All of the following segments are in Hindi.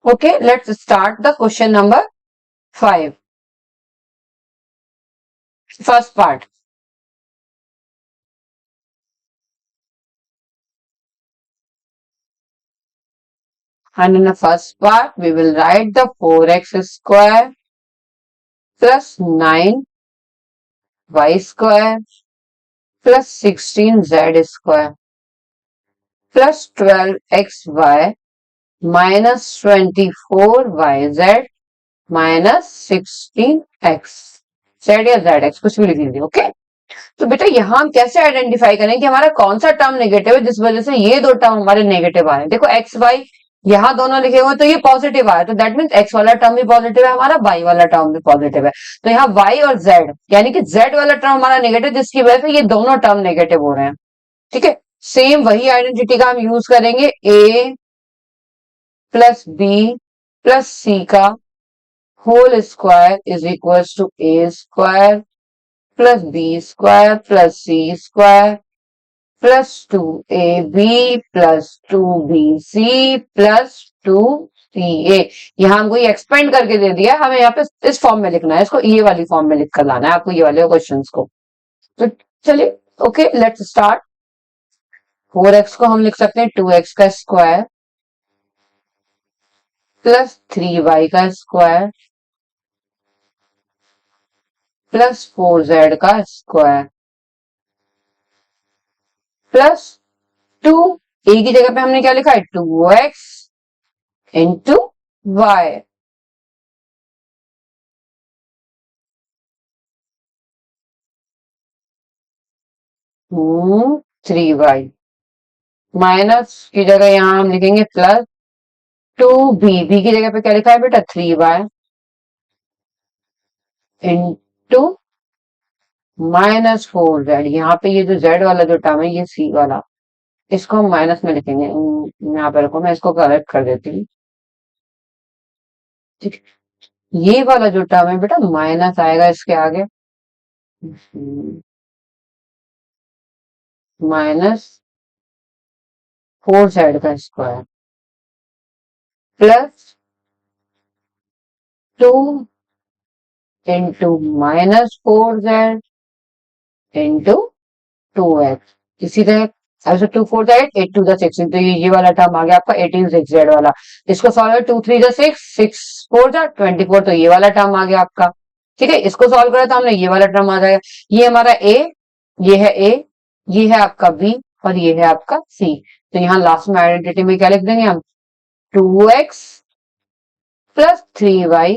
Okay, let's start the question number 5. First part. And in the first part, we will write the 4x square plus 9y square plus 16z square plus 12xy minus 24yz minus 16x z या zx कुछ भी लिख लीजिए. ओके, तो बेटा यहाँ हम कैसे आइडेंटिफाई करें कि हमारा कौन सा टर्म नेगेटिव है जिस वजह से ये दो टर्म हमारे नेगेटिव आ रहे हैं. देखो एक्स वाई यहाँ दोनों लिखे हुए तो ये पॉजिटिव आया, तो दैट मीन्स एक्स वाला टर्म भी पॉजिटिव है हमारा, वाई वाला टर्म भी पॉजिटिव है. तो यहाँ वाई और जेड यानी कि जेड वाला टर्म हमारा नेगेटिव, जिसकी वजह से ये दोनों टर्म नेगेटिव हो रहे हैं. ठीक है, सेम वही आइडेंटिटी का हम यूज करेंगे. A plus b plus c का whole square is equal to a square plus b square plus c square plus 2ab plus 2bc plus 2ca. यहां हमको ये एक्सपेंड करके दे दिया, हमें यहाँ पे इस फॉर्म में लिखना है, इसको ये वाली फॉर्म में लिख कर लाना है आपको ये वाले क्वेश्चंस को. तो चलिए, ओके लेट्स स्टार्ट. 4x को हम लिख सकते हैं 2x का स्क्वायर प्लस 3y का स्क्वायर प्लस 4z का स्क्वायर प्लस 2. ए की जगह पे हमने क्या लिखा है 2x into y. Three y minus की जगह यहां हम लिखेंगे प्लस 2b की जगह पे क्या लिखा है बेटा 3y इंटू माइनस 4z. यहाँ पे ये जो z वाला जो टर्म है ये c वाला, इसको हम माइनस में लिखेंगे. यहाँ पे रखो, मैं इसको करेक्ट कर देती हूँ. ठीक, ये वाला जो टर्म है बेटा माइनस आएगा इसके आगे, माइनस 4z का square plus 2 into minus 4z into 2x. इसी तरह 2 4 8 8 2 16, तो ये वाला टर्म आ गया आपका 18 6z वाला. इसको सॉल्व 2 3 6 6 4 24, तो ये वाला टर्म आ गया आपका. ठीक है, इसको सॉल्व करा तो हमने ये वाला टर्म आ जाएगा. ये हमारा ए, ये है ए, ये है आपका बी और ये है आपका सी. तो यहाँ लास्ट में आइडेंटिटी में क्या लिख देंगे हम 2x plus 3y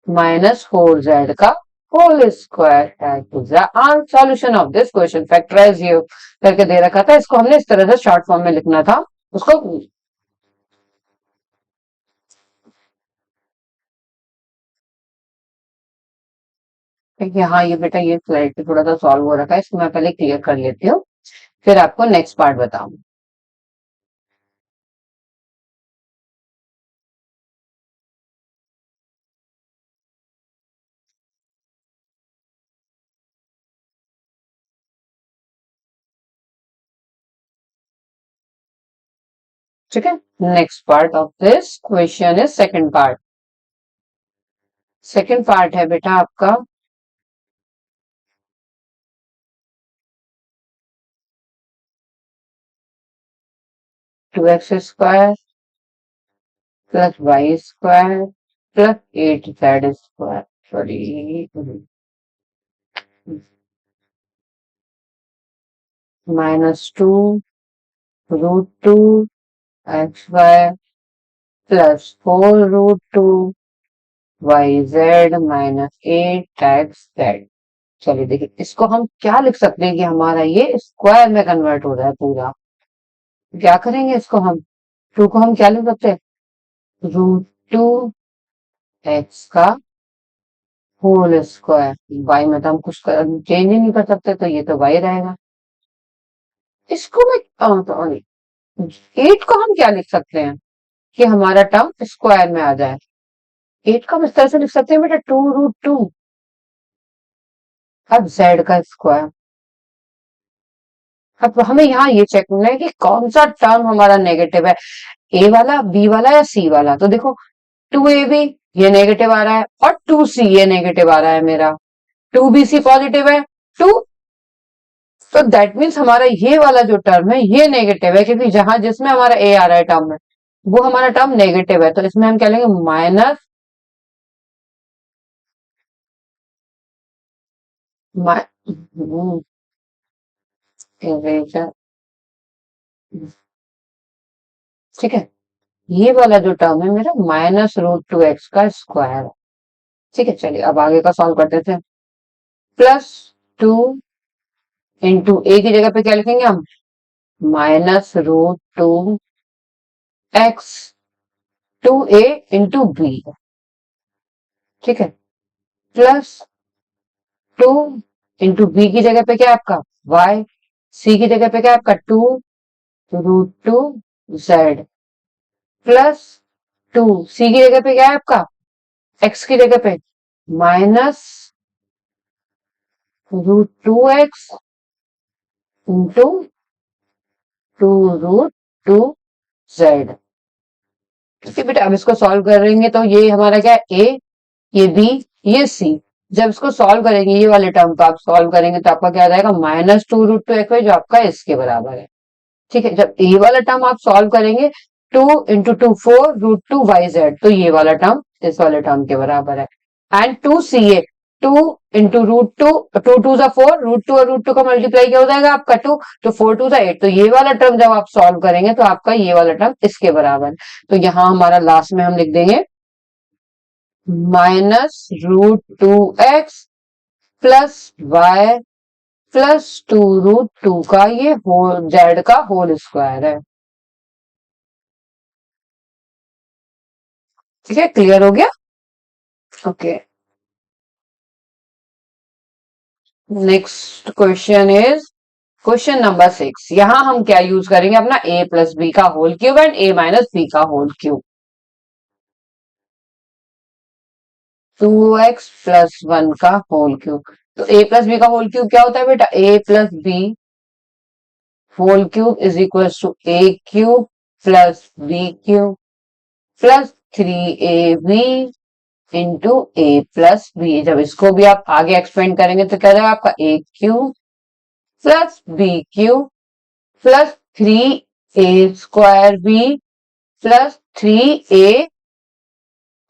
minus 4z का होल स्क्वायर है. Solution of this question factorise ये करके दे रखा था, इसको हमने इस तरह से शॉर्ट फॉर्म में लिखना था. उसको हाँ, ये बेटा ये स्लाइड पे थोड़ा सा सॉल्व हो रखा है, इसको मैं पहले क्लियर कर लेती हूँ, फिर आपको नेक्स्ट पार्ट बताऊं. ठीक है, next part of this question is second part. Second part है बेटा आपका 2x square plus y square plus 8z square. Sorry, -2 √2 xy plus 4 √2 yz minus 8xz. चलिए देखिए, इसको हम क्या लिख सकते हैं कि हमारा ये स्क्वायर में कन्वर्ट हो रहा है पूरा. क्या करेंगे इसको हम, 2 को हम क्या लिख सकते हैं √2 x का होल स्क्वायर. y में तो हम कुछ चेंज ही नहीं कर सकते, तो ये तो y रहेगा. इसको मैं 8 को हम क्या लिख सकते हैं कि हमारा टर्म स्क्वायर में आ जाए. 8 को हम इस तरह से लिख सकते हैं बेटा 2 √2 अब z का स्क्वायर. अब हमें यहाँ ये चेक करना है कि कौन सा टर्म हमारा नेगेटिव है, ए वाला, बी वाला या सी वाला. तो देखो 2ab ये नेगेटिव आ रहा है और 2c ये नेगेटिव आ रहा है मेरा, 2bc पॉजिटिव है, 2, तो दैट मीन्स हमारा ये वाला जो टर्म है ये नेगेटिव है, क्योंकि जहां जिसमें हमारा ए आ रहा है टर्म में वो हमारा टर्म नेगेटिव है, तो इसमें हम क्या लेंगे माइनस ठीक है, ये वाला जो टर्म है मेरा -√2x का स्क्वायर है। ठीक है, चलिए अब आगे का सॉल्व करते थे। +2 इंटू ए की जगह पे क्या लिखेंगे हम, -√2x 2a इंटू बी, ठीक है, +2 इंटू बी की जगह पे क्या है आपका y, सी की जगह पे क्या है आपका 2√2z, +2 सी की जगह पे क्या है आपका x की जगह पे -√2x इंटू 2√2z। ठीक है बेटा, अब इसको सॉल्व करेंगे तो ये हमारा क्या है a, ये b, ये c। जब इसको सॉल्व करेंगे ये वाले टर्म को आप सॉल्व करेंगे तो आपका क्या आ जाएगा -2√2x जो आपका इसके बराबर है। ठीक है, जब ये वाला टर्म आप सॉल्व करेंगे 2 इंटू 2 4√2 yz, तो ये वाला टर्म इस वाले टर्म के बराबर है। एंड 2ca 2 इंटू √2, 2 2 4, √2 और √2 का मल्टीप्लाई क्या हो जाएगा आपका 2, तो 4 2 8, तो ये वाला टर्म जब आप सॉल्व करेंगे तो आपका ये वाला टर्म इसके बराबर, तो यहाँ हमारा लास्ट में हम लिख देंगे -√2x प्लस y +2√2 का ये होल जेड का होल स्क्वायर है। ठीक है, क्लियर हो गया। Okay, next question is question number 6। यहां हम क्या यूज करेंगे अपना a प्लस बी का whole cube and a minus b का होल क्यूब। 2x प्लस 1 का होल क्यूब, तो a प्लस बी का होल क्यूब क्या होता है बेटा, a plus b whole cube is equal to a cube plus b cube plus 3ab into a plus b. जब इसको भी आप आगे एक्सपेंड करेंगे तो क्या जाएगा आपका a cube plus b cube plus 3a² b plus 3a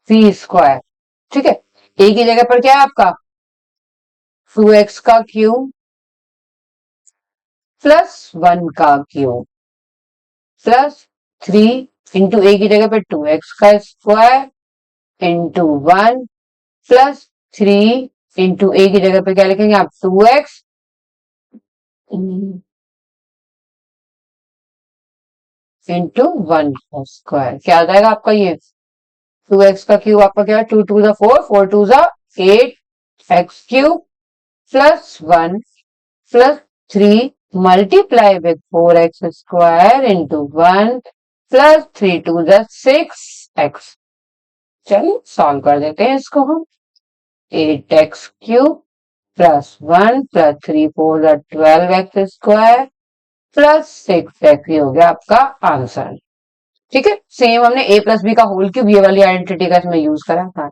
b square. ठीक है, a की जगह पर क्या है आपका 2x का क्यूब प्लस 1 का क्यूब प्लस 3 इंटू a की जगह पे 2x का square into 1 plus 3 into a की जगह पे क्या लिखेंगे आप 2x इंटू 1 का स्क्वायर, क्या आ जाएगा आपका ये 2x का क्यूब आपका क्या है 2 2 4, 4 2 8 x cube plus 1 plus 3 multiply with 4x square into 1 plus 3 2 6x। चलिए सॉल्व कर देते हैं इसको हम, 8x cube plus 1 plus 3 4 12x square plus 6x, ये हो गया आपका आंसर। ठीक है, सेम हमने a प्लस बी का होल क्यूब ये वाली आइडेंटिटी का इसमें यूज करा था,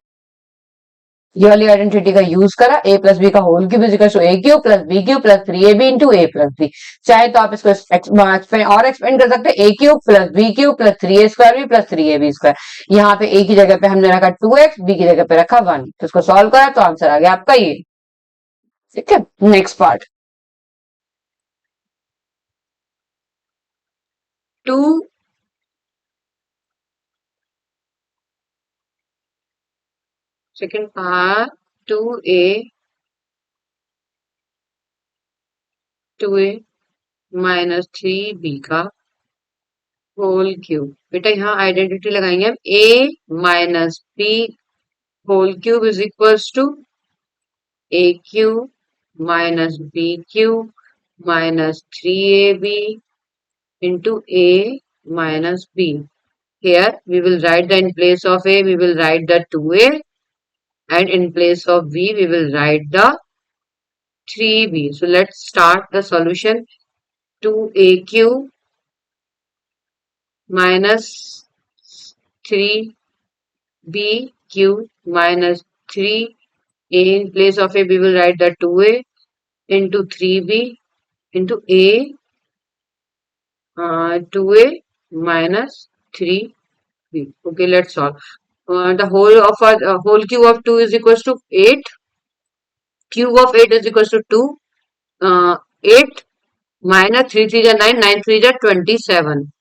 ये वाली आइडेंटिटी का यूज करा, a प्लस बी का whole cube is equal to a cube plus b cube plus 3ab into a plus b. चाहे तो आप इसको और एक्सपेंड कर सकते हैं, a cube plus b cube plus 3a² b plus 3ab²। यहाँ पे a की जगह पे हमने रखा 2x, b की जगह पे रखा 1, तो इसको सॉल्व करा तो आंसर आ गया आपका ये। ठीक है, next part 2 second part 2a minus 3b का होल क्यूब। बेटा यहाँ आइडेंटिटी लगाएंगे हम, a minus b whole cube is equal to a cube minus b cube minus 3ab into a minus b. Here we will write the, in place of a we will write the 2a and in place of b we will write the 3b. So let's start the solution. 2a cube minus 3 B Q minus 3 A. In place of A, we will write the 2A into 3B into A 2A minus 3B. Okay, let's solve. The whole of our whole cube of 2 is equals to 8. Cube of 8 is equals to 2. 8 minus 3 3 is 9, 9 3 is 27.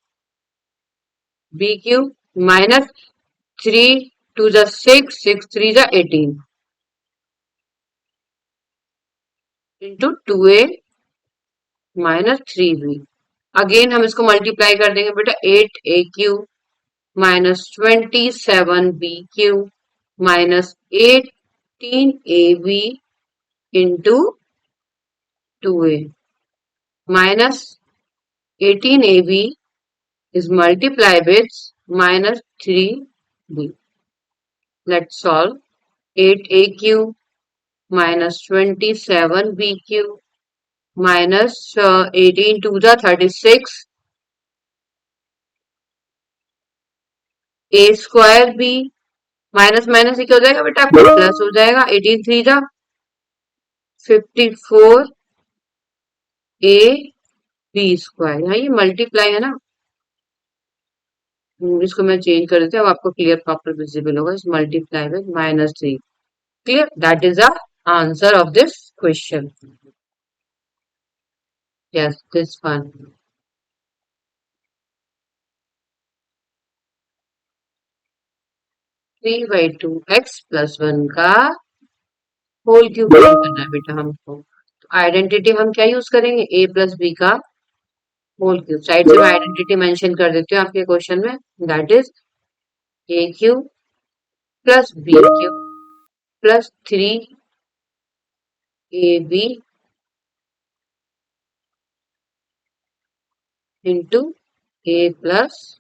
B cube minus 3 2 is 6, 6 3 is 18 into 2A minus 3B. Again हम इसको मल्टीप्लाई कर देंगे बेटा 8A cube minus 27B cube minus 18AB into 2A minus 18AB is multiplied with minus 3B. Let's solve 8A cube minus 27B cube minus 18 to the 36 A square B minus minus से क्या हो जाएगा बेटा आपका प्लस हो जाएगा 18 3 जा 54 A B स्क्वायर. यहाँ ये मल्टीप्लाई है ना, इसको मैं चेंज कर देती हूँ, अब आपको क्लियर प्रॉपर विजिबल होगा. इस multiply with minus 3. Clear, that is the answer of this question. Yes, this one. 3/2x plus 1 का होल क्यूब करना है बेटा हमको. तो आइडेंटिटी हम क्या यूज करेंगे, a प्लस बी का होल क्यूब. साइड से मैं आइडेंटिटी मेंशन कर देती हूँ आपके क्वेश्चन में. That is a cube plus b cube plus 3ab into a plus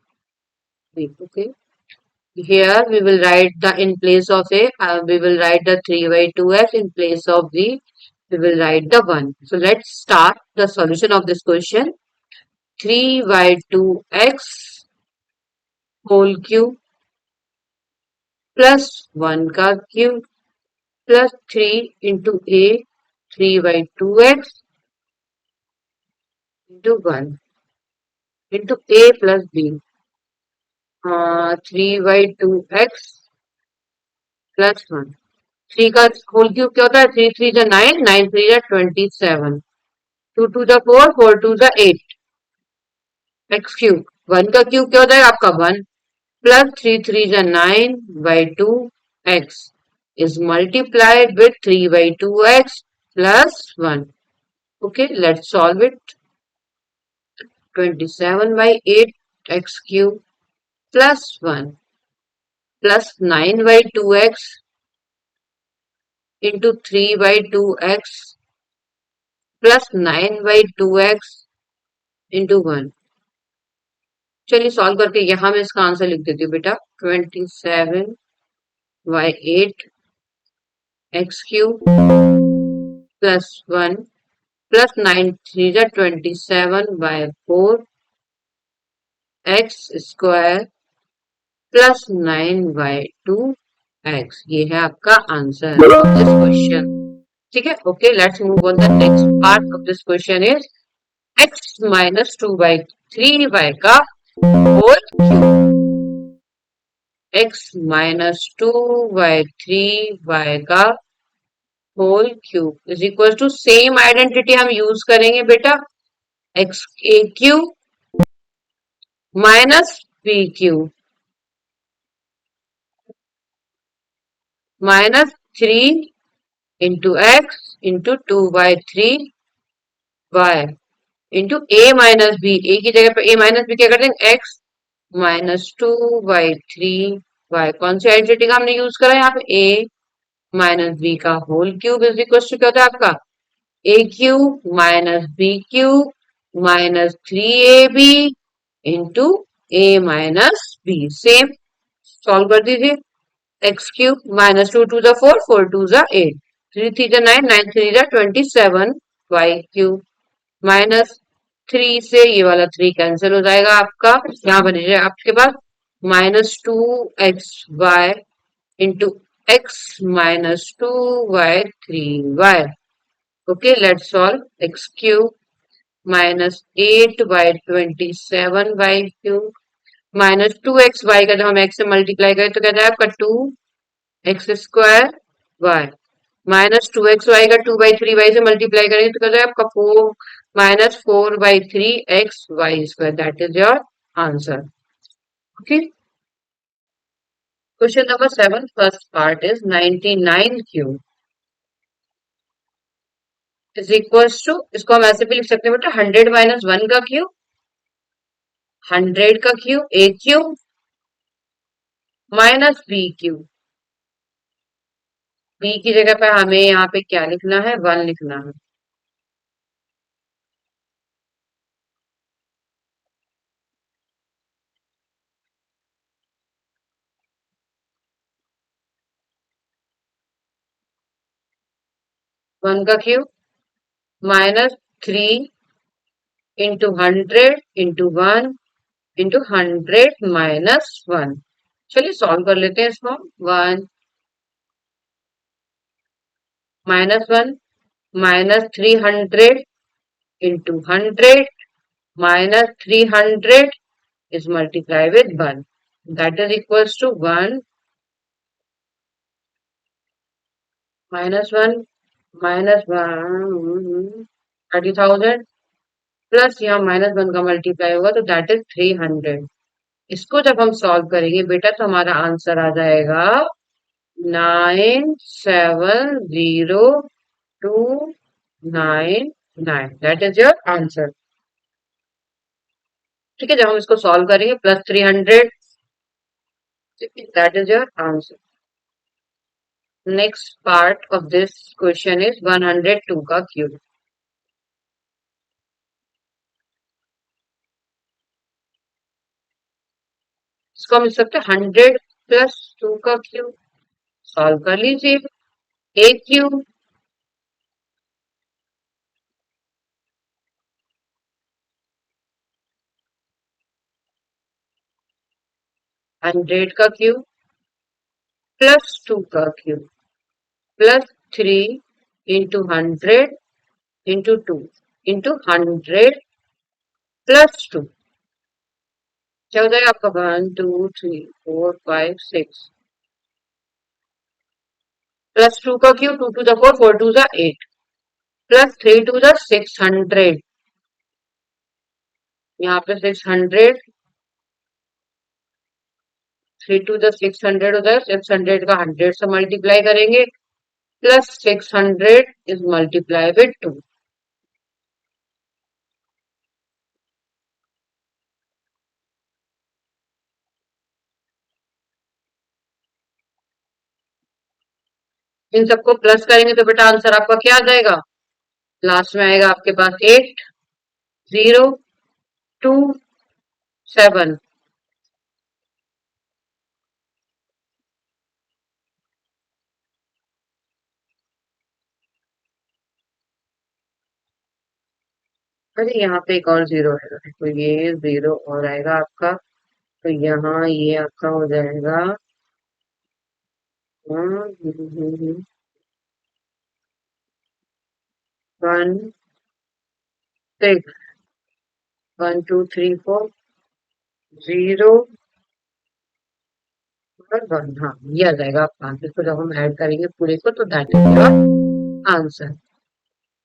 b. Okay. Here we will write the in place of a, we will write the 3/2x. In place of b, we will write the 1. So let's start the solution of this question. 3/2x whole cube plus 1 का cube plus 3 into a 3/2x into 1 into a plus b. 3/2x plus 1. 3 का होल क्यूब क्या होता है, 3 3 जा 9, 9 3 जा 27, 2 2 जा 4, 4 2 जा 8 x क्यूब. 1 का क्यूब क्या होता है आपका 1 plus 3 3 जा 9/2x is multiplied with 3/2x plus 1. Okay, let's solve it. 27/8 x cube plus 1 plus 9/2x into 3/2x plus 9/2x into 1. चलिए सॉल्व करके यहाँ मैं इसका आंसर लिख देती हूँ बेटा. 27/8 x cube plus 1 plus 9 3 जा 27/4 x square plus 9/2x. ये है आपका आंसर ऑफ दिस क्वेश्चन. ठीक है. Okay, let's move on the next part of this question is x minus 2/3y का whole cube. x minus 2/3y का whole cube is equal to, same identity हम यूज करेंगे बेटा, x a cube minus b cube minus 3 into x into 2/3y into a minus b. a की जगह पे a minus b क्या कर देंगे, x minus 2/3y. कौन सी आइडेंटिटी का हमने यूज करा यहाँ पे, a minus b का whole cube is equal to क्या होता है आपका a cube minus b cube minus 3ab into a minus b. Same solve कर दीजिए. x क्यूब माइनस 2 2 जा 4, 4 2 जा 8, 3 3 जा 9, 9 3 जा 27, y क्यूब माइनस 3 से ये वाला 3 कैंसिल हो जाएगा आपका. यहाँ बनेगा आपके पास -2xy into x minus 2y 3y. Okay, let's solve. X cube minus 8y 27y cube minus 2xy का जब हम x से मल्टीप्लाई करें तो क्या जाए आपका 2x² y माइनस 2xy का 2/3y से मल्टीप्लाई करेंगे तो क्या जाए आपका 4 minus 4/3xy². That is your answer. Okay. Question number 7 first part is 99 cube is equals to, इसको हम ऐसे भी लिख सकते हैं बेटा 100 माइनस 1 का क्यूब, 100 का cube a cube minus b cube. b की जगह पे हमें यहाँ पे क्या लिखना है, 1 लिखना है. 1 का cube minus 3 into 100 into 1 into 100 minus 1. चलिए सॉल्व कर लेते हैं इसको. 1 minus 1 minus 300 into 100 minus 300 is multiplied with 1. That is equals to 1 minus 1 minus 1 30,000 plus यहाँ माइनस 1 का मल्टीप्लाई होगा तो दैट इज 300. इसको जब हम सॉल्व करेंगे बेटा तो हमारा आंसर आ जाएगा 97029. That is your answer. ठीक है. जब हम इसको सॉल्व करेंगे plus 300, that is your answer. Next part of this question is 102 का क्यूब. इसको हम लिख सकते हैं 100 प्लस 2 का क्यूब. सॉल्व कर लीजिए. a क्यूब हंड्रेड का क्यूब प्लस 2 का cube plus 3 into 100 into 2 into 100 plus 2. क्या हो जाएगा आपका 1 2 3 4 5 6 प्लस 2 का cube 2 to the 4 4 to the 8 plus 3 to the 600. यहाँ पे 600 3 टू द 600 हो जाएगा. 600 का 100 से मल्टीप्लाई करेंगे प्लस 600 इज मल्टीप्लाई विद 2. इन सबको प्लस करेंगे तो बेटा आंसर आपका क्या आ जाएगा. लास्ट में आएगा आपके पास 8027. अरे यहाँ पे एक और जीरो आएगा तो ये जीरो और आएगा आपका. तो यहाँ ये आपका हो जाएगा 16 1 2 3 4 0 और 1. हाँ ये आ जाएगा आपका आंसर. तो जब हम ऐड करेंगे पूरे को तो that is your answer.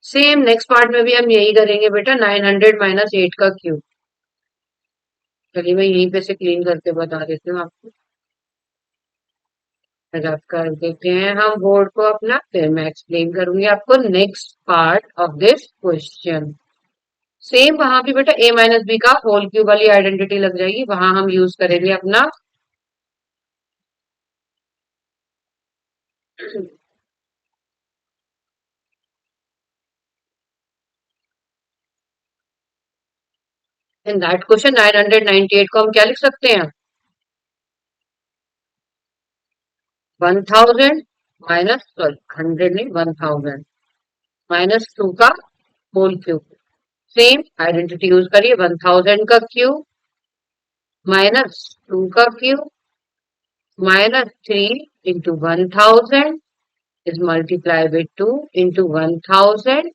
Same next part में भी हम यही करेंगे बेटा. 900 माइनस 8 का क्यूब. चलिए मैं यहीं पे से क्लीन करके बता देती हूँ आपको. आप कर देते हैं हम बोर्ड को अपना. फिर मैं एक्सप्लेन करूंगी आपको next part of this question. Same वहां भी बेटा a माइनस बी का होल क्यूब वाली आइडेंटिटी लग जाएगी. वहां हम यूज करेंगे अपना इन दैट क्वेश्चन 998 को हम क्या लिख सकते हैं 1000 माइनस सॉरी 100 नहीं 1000 माइनस 2 का whole cube. Same identity use करिए. 1000 का क्यूब माइनस 2 का cube minus 3 into 1000 is multiplied with 2 into 1000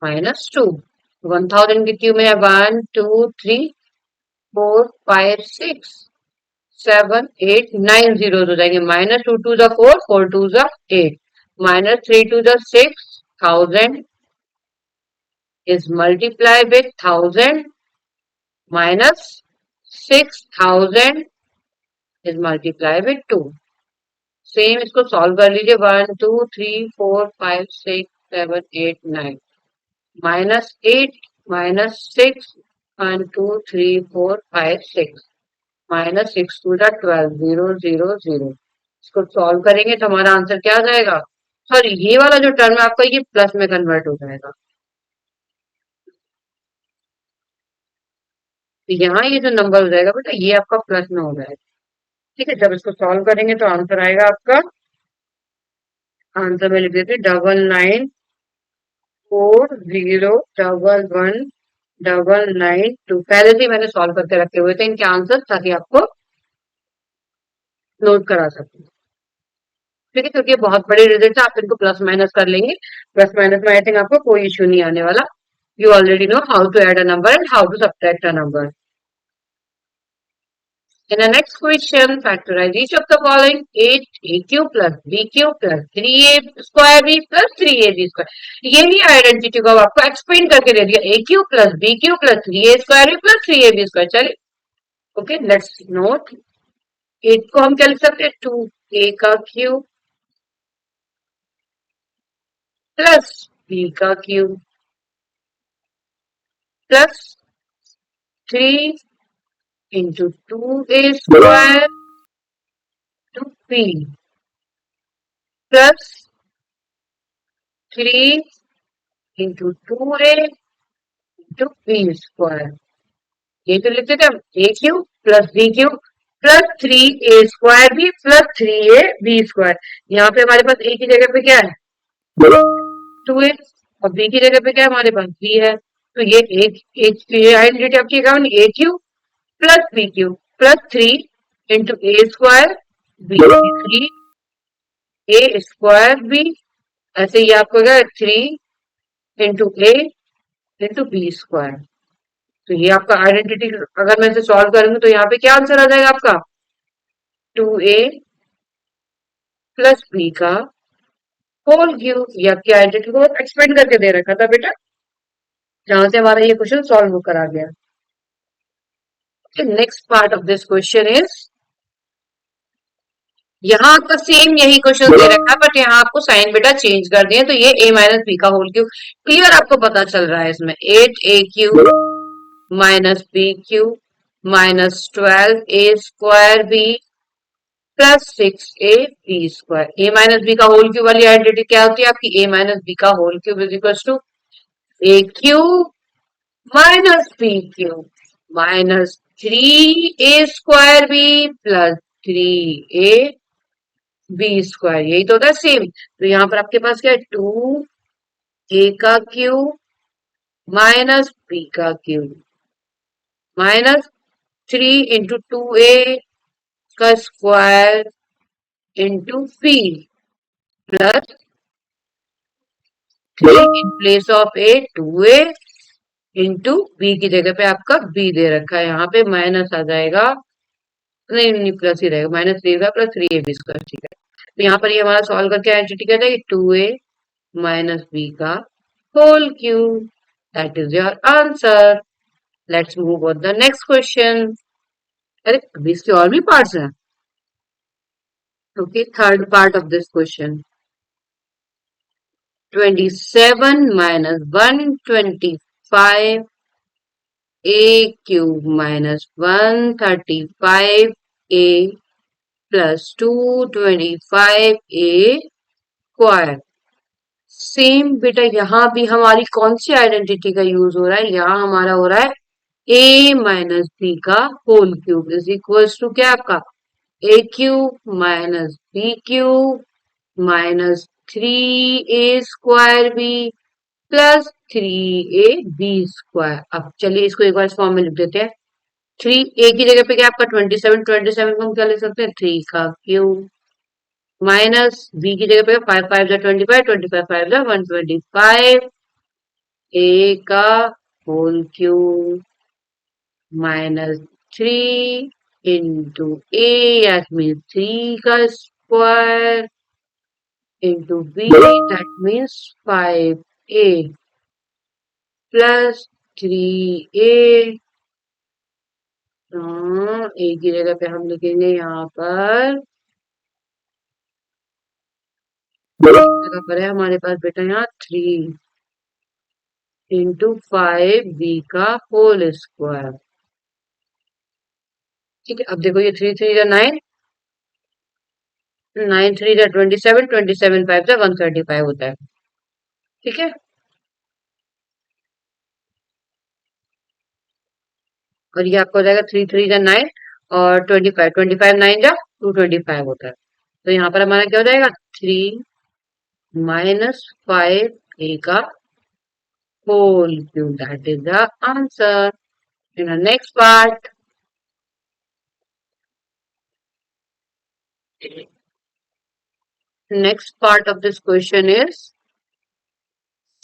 minus 2. 1000 की क्यू में है 1 2 3 4 5 6 7 8 9 zeros हो जाएंगे. Minus 2 2 4 4 2 8 minus 3 2 6 1000 is multiplied with 1000 minus 6000 is multiplied with 2. Same इसको सॉल्व कर लीजिए. 1 2 3 4 5 6 7 8 9 minus 8 minus 6 1 2 3 4 5 6 minus 6 2 12 0 0 0. इसको सॉल्व करेंगे तो हमारा आंसर क्या आ जाएगा. सॉरी, ये वाला जो टर्म है आपका ये प्लस में कन्वर्ट हो जाएगा. तो यहाँ ये जो नंबर हो जाएगा बेटा ये आपका प्लस में हो जाएगा. ठीक है, जब इसको सॉल्व करेंगे तो आंसर आएगा आपका. आंसर में लिख देते 9940111992. पहले से मैंने सॉल्व करके रखे हुए थे इनके आंसर ताकि आपको नोट करा सकूं. ठीक है, क्योंकि बहुत बड़े रिजल्ट है, आप इनको प्लस माइनस कर लेंगे. प्लस माइनस में आई थिंक आपको कोई इश्यू नहीं आने वाला. You already know how to add a number and how to subtract a number. In the next question, factorize each of the following 8aq plus bq plus 3a square b plus 3ab square. ये भी आइडेंटिटी को आपको एक्सप्लेन करके दे दिया. aq plus bq plus 3a square b plus 3ab square. चलिए, ओके, लेट्स नोट. 8 को हम क्या लिख सकते हैं 2a का क्यूब प्लस b का cube plus 3 into 2a square to b plus 3 into 2a into b square. ये तो लिखते थे हम a cube plus b cube plus 3a square b plus 3a b square. यहाँ पे हमारे पास a की जगह पे क्या है 2a और b की जगह पे क्या है हमारे पास b है. तो ये आइडेंटिटी आपकी a cube plus b cube plus 3 into a square b 3 a square b. ऐसे ही आपको क्या 3 into a into b square. तो ये आपका आइडेंटिटी अगर मैं इसे सॉल्व करूंगी तो यहाँ पे क्या आंसर आ जाएगा आपका 2a प्लस बी का होल क्यूब. ये आपकी आइडेंटिटी को एक्सपेंड करके दे रखा था बेटा, जहां से हमारा ये क्वेश्चन सॉल्व करा गया. Next part of this question is, यहाँ आपका सेम यही क्वेश्चन दे रखा है बट यहाँ आपको साइन बेटा चेंज कर दिए. तो ये a माइनस बी का होल क्यूब क्लियर आपको पता चल रहा है. इसमें 8a cube minus b cube minus 12a square b plus 6a b square. a minus b का होल क्यूब वाली आइडेंटिटी क्या होती है आपकी a माइनस बी का whole cube is equal to a cube minus b cube minus 3a square b plus 3a b square. यही तो होता है सेम. तो यहाँ पर आपके पास क्या है 2a का क्यूब माइनस बी का क्यूब माइनस 3 इंटू 2a का square into b plus 3 in place of a 2a into b की जगह पे आपका b दे रखा है. यहाँ पे माइनस आ जाएगा, नहीं प्लस ही रहेगा, माइनस 3 प्लस 3ab स्क्वायर. ठीक है, तो यहाँ पर ये हमारा सॉल्व करके आइडेंटिटी कहता है 2a माइनस बी का whole cube. That is your answer. Let's move on the next question. अरे अभी इसके और भी पार्ट्स हैं. Okay, third part of this question 27 minus 125 a cube minus 135 a plus 225 a square. Same बेटा यहाँ भी हमारी कौन सी आइडेंटिटी का यूज हो रहा है. यहाँ हमारा हो रहा है a माइनस बी का whole cube is equal to क्या आपका a cube minus b cube minus 3a square b plus 3a b square. अब चलिए इसको एक बार इस फॉर्म में लिख देते हैं. 3a की जगह पे क्या आपका 27 को हम क्या लिख सकते हैं 3 का क्यूब माइनस बी की जगह पे 5 5 जा 25, 25 5 जा 125, ए का whole cube minus 3 into a that means 3 का square into b that means 5a plus 3a। A की जगह पे हम लिखेंगे यहाँ पर जगह पर है हमारे पास बेटा यहाँ 3 इंटू 5b का होल स्क्वायर। ठीक है, अब देखो ये 3 3 जा 9, 9 3 जा 27, 27 5 जा 135 होता है। ठीक है, और ये आपका हो जाएगा 3 3 जा 9 और 25, 25 9 जा 225 होता है। तो यहाँ पर हमारा क्या हो जाएगा 3 माइनस 5a का whole cube. That is the answer. In the next part of this question is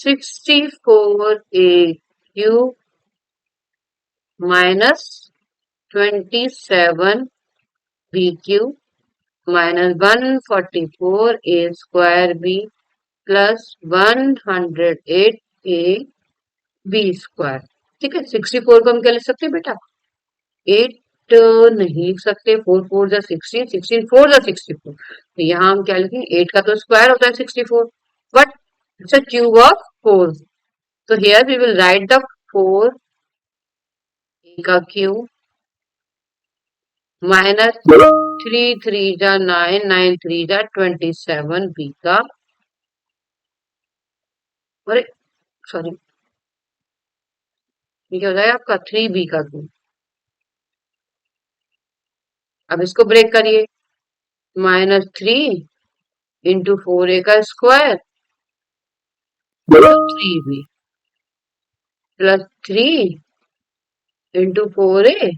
64a cube minus 27b cube minus 144a square b plus 108a b square. ठीक है, 64 को हम क्या लिख सकते हैं बेटा 8 नहीं लिख सकते, 4 4 जा 16, 16 4 जा 64। तो यहाँ हम क्या लिखेंगे 8 का तो स्क्वायर होता है 64, but it's a cube of 4। तो here we will write the 4 का क्यूब माइनस 3 3 जा 9, 9 3 जा 27 बी का, अरे सॉरी ये क्या हो जाएगा आपका 3b का क्यूब। अब इसको ब्रेक करिए, -3 × 4a का square 3b plus 3 × 4a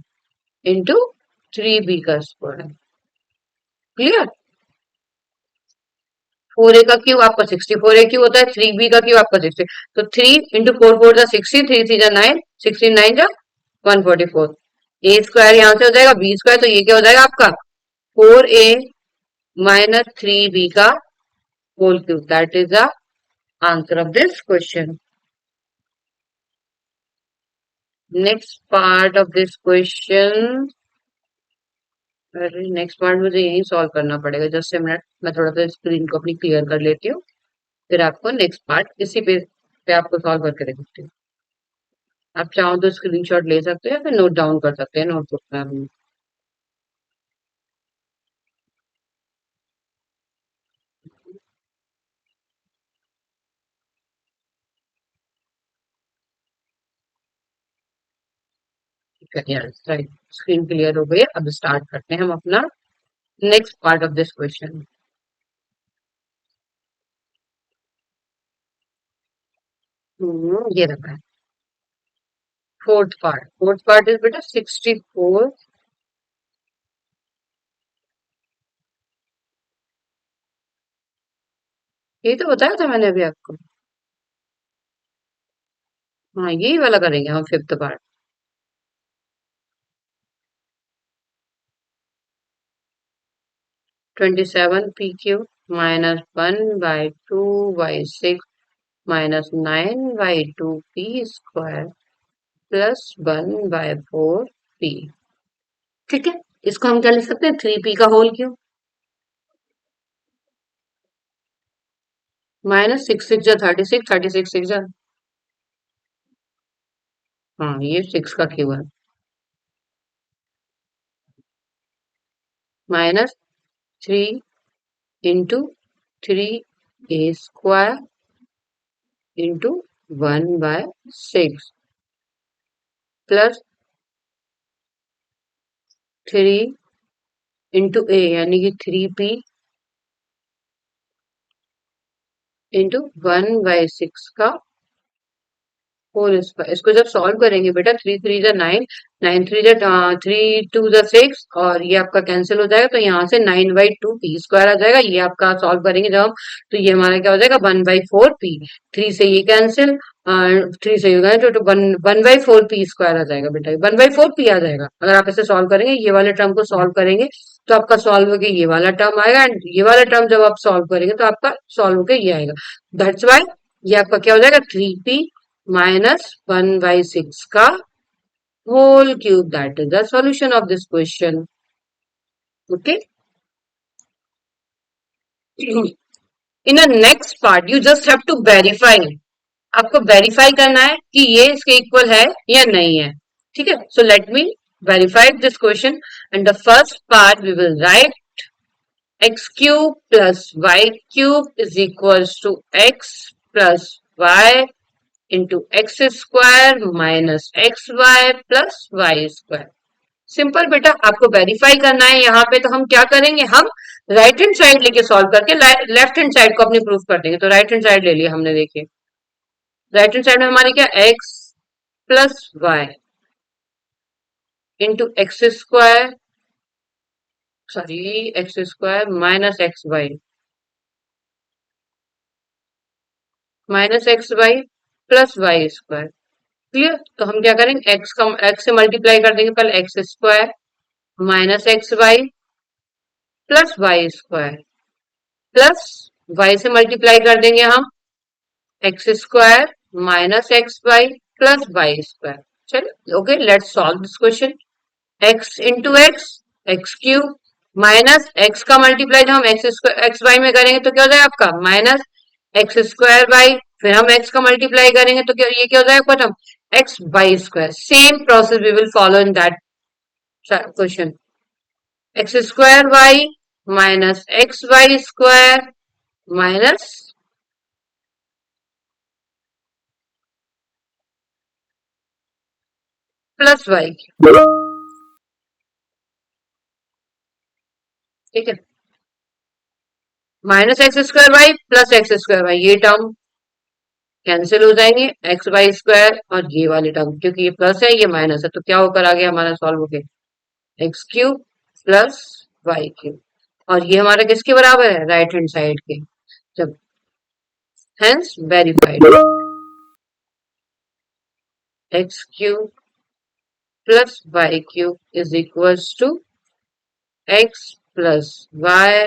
× 3b का स्क्वायर। क्लियर, 4a का क्यूब आपका 64a क्यूब होता है, 3b का क्यूब आपका 60। तो 3 × 4 4 जा 60, 3 3 जा 9, 16 9 जा 144, ए स्क्वायर यहाँ से हो जाएगा बी स्क्वायर। तो ये क्या हो जाएगा आपका 4a माइनस 3b का whole cube. That is the answer of this question. Next part of this question, next part मुझे यही सॉल्व करना पड़ेगा। जस्ट ए मिनट, मैं थोड़ा सा स्क्रीन को अपनी क्लियर कर लेती हूँ, फिर आपको नेक्स्ट पार्ट इसी पे आपको सॉल्व करके देखती हूँ। आप चाहो तो स्क्रीनशॉट ले सकते हो या फिर नोट डाउन कर सकते हैं नोटबुक में अपनी। ठीक है, यस राइट, स्क्रीन क्लियर हो गई है। अब स्टार्ट करते हैं हम अपना next part of this question. ये रखा है फोर्थ पार्ट इज बेटा 64। ये तो बताया था मैंने अभी आपको। हाँ यही वाला करेंगे हम fifth part. 27 pq minus 1/2/6 minus 9/2p square plus 1/4p। ठीक है, इसको हम क्या लिख सकते हैं 3p का होल क्यूब माइनस 6 6 जा 36, 36 6 जा, हाँ ये 6 का क्यूब है, minus 3 × 3a square into 1/6 plus 3 × a यानी कि 3p इंटू 1/6 का 4 स्क्वायर, इसको जब सॉल्व करेंगे बेटा 3 3 9, 9 3 3 2 6 और ये आपका कैंसिल हो जाएगा, तो यहाँ से 9/2 p² आ जाएगा। ये आपका सॉल्व करेंगे जब हम, तो ये हमारा क्या हो जाएगा 1/4 p। 3 से ये कैंसिल, 3 से ये कैंसिल, तो 1/4 p² आ जाएगा बेटा, 1/4 p आ जाएगा। अगर आप इसे सॉल्व करेंगे, ये वाले टर्म को सॉल्व करेंगे तो आपका सॉल्व होके ये वाला टर्म आएगा, एंड ये वाला टर्म जब आप सॉल्व करेंगे तो आपका सॉल्व होके ये आएगा। दैट्स वाई ये आपका क्या हो जाएगा 3p माइनस 1/6 का whole cube. That is the solution of this question. Okay, in the next part you just have to verify, आपको वेरीफाई करना है कि ये इसके इक्वल है या नहीं है। ठीक है, so let me verify this question, and the first part we will write x cube plus y cube is equals to x plus y into x square minus xy plus y square। Simple बेटा, आपको वेरीफाई करना है यहाँ पे, तो हम क्या करेंगे, हम राइट हैंड साइड लेके सॉल्व करके लेफ्ट हैंड साइड को अपनी प्रूफ कर देंगे। तो राइट हैंड साइड ले लिया हमने, देखिए राइट हैंड साइड में हमारी क्या x plus y into x square, sorry x square minus x y, minus x y plus y square. Clear, तो हम क्या करेंगे, एक्स से मल्टीप्लाई कर देंगे पहले, x square minus x y plus y square, plus y से मल्टीप्लाई कर देंगे हम x square minus x y plus y square. चलिए okay, let's solve this question. X into x cube minus x का मल्टीप्लाई जब हम एक्स वाई में करेंगे तो क्या हो जाएगा आपका माइनस एक्स स्क्वायर वाई, फिर हम एक्स का मल्टीप्लाई करेंगे तो क्या, ये क्या हो जाएगा बटम x y square. Same process we will follow in that question. X square y minus x y square minus plus y. ठीक है, minus x square y plus x square y, ये टर्म कैंसिल हो जाएंगे, एक्स वाई स्क्वायर और ये वाली टर्म, क्योंकि ये प्लस है ये माइनस है, तो क्या होकर आ गया हमारा सॉल्व होके x cube plus y cube, और ये हमारा किसके बराबर है, राइट हैंड साइड के। जब hence verified, x cube plus y cube is equals to x plus y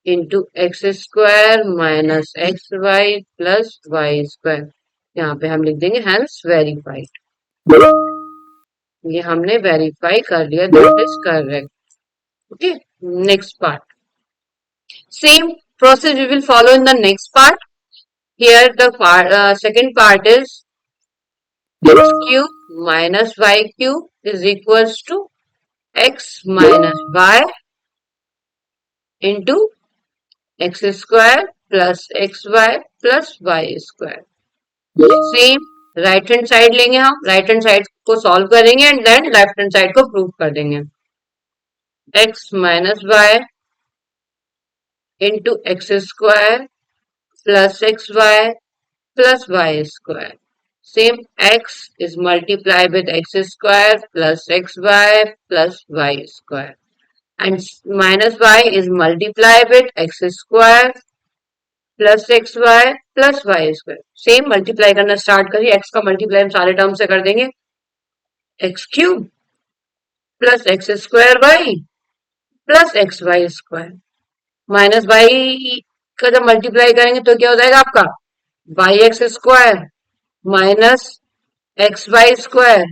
into x square minus x y plus y square. यहाँ पे हम लिख देंगे हेंस वेरीफाइड, ये हमने वेरीफाई कर लिया, that is correct. Okay, next part, same process we will follow in the next part. Here the second part is x cube minus y cube is equals to x minus y into x square plus xy plus y square। Same right hand side लेंगे, हम राइट हैंड साइड को सॉल्व करेंगे and then left hand side को प्रूव कर देंगे। x minus y into x square plus xy plus y square। Same x is multiplied with x square plus xy plus y square, and minus y is multiplied with x square plus xy plus y square। Same multiply करना स्टार्ट करिए, x का मल्टीप्लाई हम सारे टर्म से कर देंगे, x cube plus x square y plus x y square, minus y का जब मल्टीप्लाई करेंगे तो क्या हो जाएगा आपका y x square minus x y square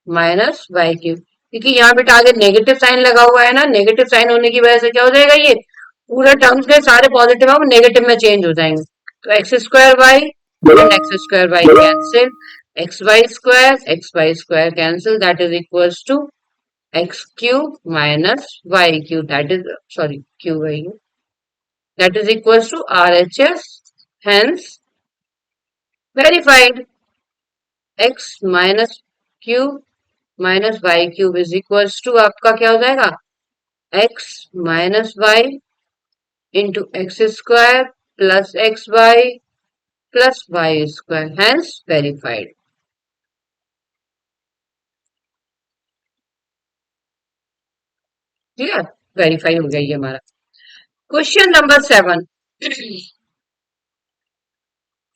minus y cube. क्योंकि यहाँ पे आगे नेगेटिव साइन लगा हुआ है ना, नेगेटिव साइन होने की वजह से क्या हो जाएगा, ये पूरे टर्म्स के सारे पॉजिटिव है वो नेगेटिव में चेंज हो जाएंगे। तो x square y and x square y cancel, x y square cancel, that is equals to x cube minus y cube, that is sorry q y, that is equals to RHS, hence verified। x minus cube minus y cube is equals to आपका क्या हो जाएगा x minus y into x square plus xy plus y square, hence verified. Clear, verify हो गया ये हमारा। Question number 7,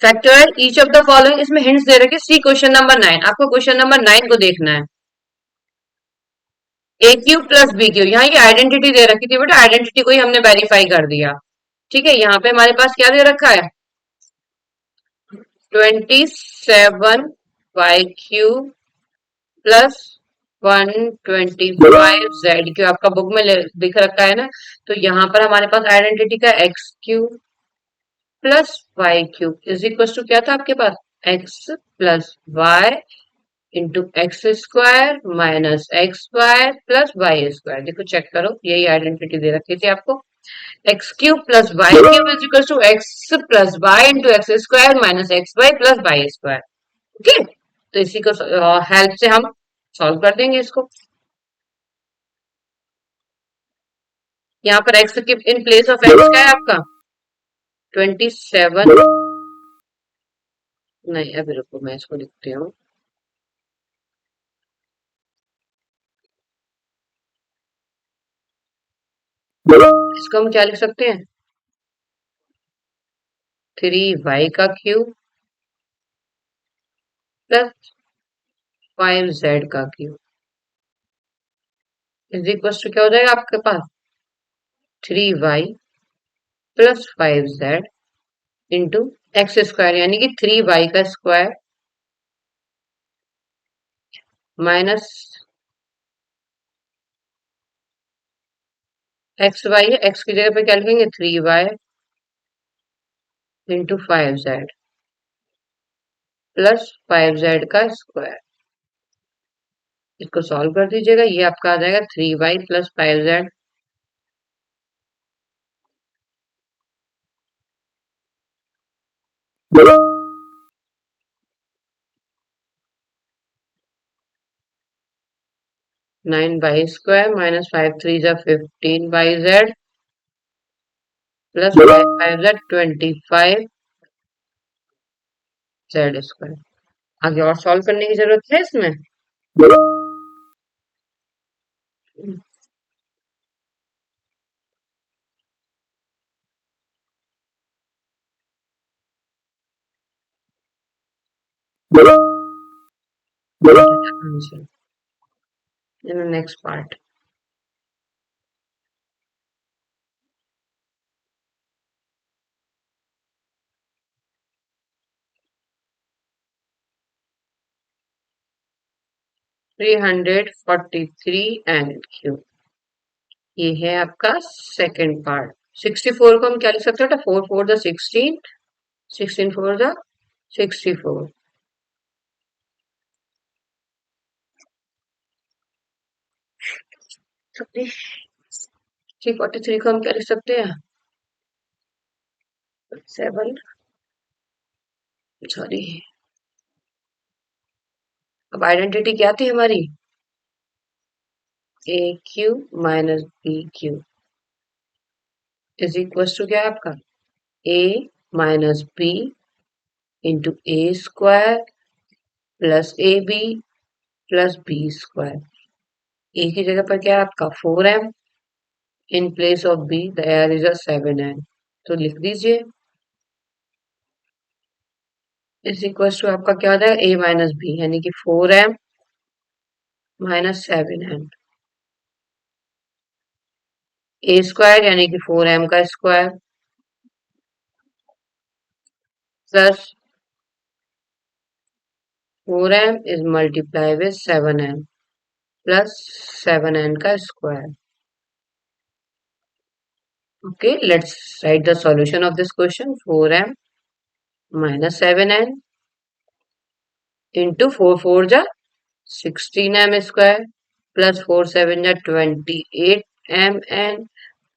factorise each of the following, इसमें हिंट्स दे रखे। सी क्वेश्चन नंबर 9, आपको क्वेश्चन नंबर 9 को देखना है। ए क्यूब प्लस बी क्यूब, यहाँ ये आइडेंटिटी दे रखी थी बेटा, आइडेंटिटी को ही हमने वेरीफाई कर दिया। ठीक है, यहाँ पे हमारे पास क्या दे रखा है, 27 y cube plus 125 z cube, आपका बुक में दिख रखा है ना। तो यहाँ पर हमारे पास आइडेंटिटी का x cube plus y cube is equal to क्या था आपके पास, x plus y into x square minus x y plus y square. देखो चेक करो, यही आइडेंटिटी दे रखी थी आपको। X cube plus y cube is equal to x plus y into x square minus x y plus y square. Okay, तो इसी को हेल्प से हम सॉल्व कर देंगे इसको। यहाँ पर एक्स की इन प्लेस ऑफ एक्स क्या है आपका 27, नहीं अभी रुको मैं इसको लिखती हूँ। इसको हम क्या लिख सकते हैं, 3y का क्यूब प्लस 5z का क्यूब इज इक्वल टू क्या हो जाएगा आपके पास 3y plus 5z into x square, यानी कि 3y का स्क्वायर माइनस एक्स वाई है, एक्स की जगह पे क्या लिखेंगे 3y into 5z plus 5z का स्क्वायर। इसको सॉल्व कर दीजिएगा, ये आपका आ जाएगा 3y plus 5z 9y square minus 5 3 जा 15yz plus 5z 25z square. आगे और सॉल्व करने की जरूरत है इसमें। Next part, three 343 and cube, ये है आपका सेकेंड पार्ट। 64 को हम क्या लिख सकते हैं, 4 4 द 16, 16 4 द 64। 343 को हम क्या लिख सकते हैं 7, सॉरी, अब आइडेंटिटी क्या थी हमारी, a cube minus b cube is equal to क्या है आपका a minus b into a square plus a b plus b square. A की जगह पर क्या है आपका 4m, in place of b there is a 7n, तो लिख दीजिए इज इक्वल टू आपका क्या हो जाएगा ए माइनस बी, यानी कि 4m माइनस 7n, ए स्क्वायर यानी कि 4m का square plus 4m is multiplied with 7n plus 7n का square. Okay, let's write the solution of this question. 4m minus 7n into 4 4 जा 16m square plus 4 7 जा 28mn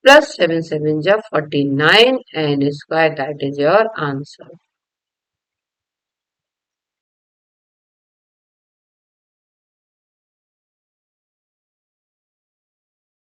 plus 7 7 जा 49n square. That is your answer.